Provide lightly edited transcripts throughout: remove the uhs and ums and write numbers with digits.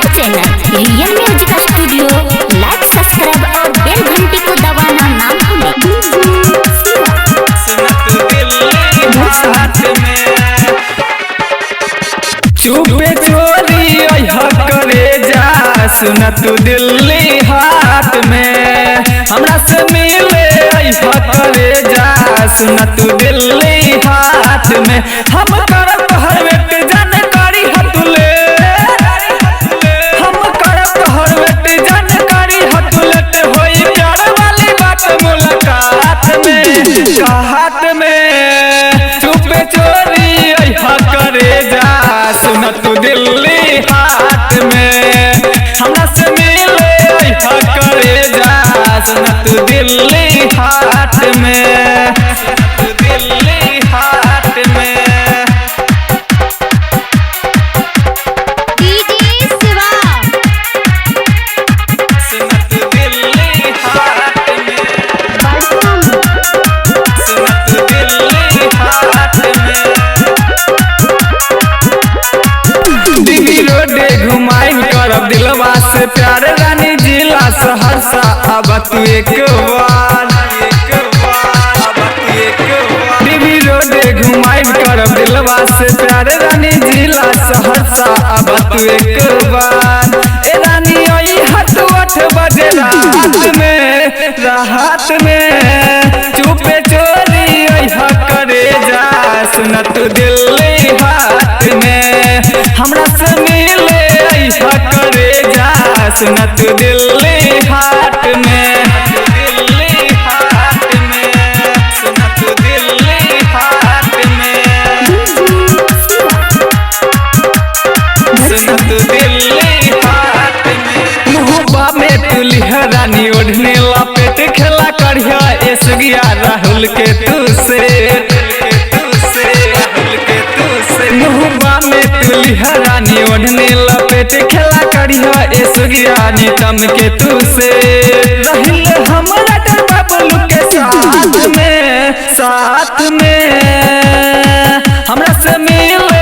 हमारे channel real music studio लाइक subscribe और बेल घंटी को दबाना ना भूलें। चुपे चोरी करे जा सुन तू दिल्ली हाथ में हमरा से मिले करे जा सुन तू दिल्ली हाथ में हम करब हर व्यक्ति जानकारी हतुले हम करब हर व्यक्ति जानकारी हतुलत होई प्यार वाली बात मुलाकात में हाथ में चुपे चोरी करे जा सुन तू दिल्ली हाथ में हमरा से मिले करे जा सुन तू दिल्ली हाथ में तू दिल्ली हाथ में डीजे शिवा सुन तू दिल्ली हाथ में सुन तू दिल्ली हाथ में दिल्ली रोडे घुमाई करब दिलवा से प्यार रानी जिला सहरसा अब तू एक बार दिल्ली रोडे घुमाई करब दिलवा से प्यार रानी जिला सहरसा अब तू एक बार ए रानी आई हाथ 8 बजे रात में चुपे चोरी करे जा सुन तू दिल्ली हाथ में हमरा से मिले करे जा सुन तू दिल्ली हाथ में दिल्ली हाथ में सुन तू दिल्ली हाथ में सुन तू दिल्ली हाथ में मुहब्बा में तू लिहरानी ओढ़ने लपेट खेला करिया एसगिया राहुल के तू से मुहब्बा में तू लिहरानी ओढ़ने लपेट खेला करिया एसगिया नितम के तू से रहिल हमरा डर बाबलू के साथ में हमरा से मिले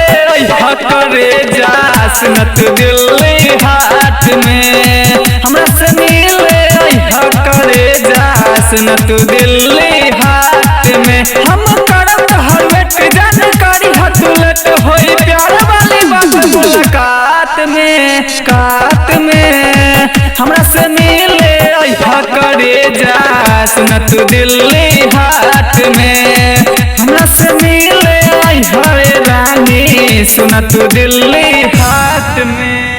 करे जा सुन तू दिल्ली हाथ में हमरा से मिले करे जा सुन तू दिल्ली हाथ में हम करब हर व्यक्ति जानकारी हतुलत होई प्यार वाली बात मुलाकात में हमरा से मिले करे जा सुन तू दिल्ली हाथ में हमरा से मिले हरे रानी सुन तू दिल्ली हाथ में।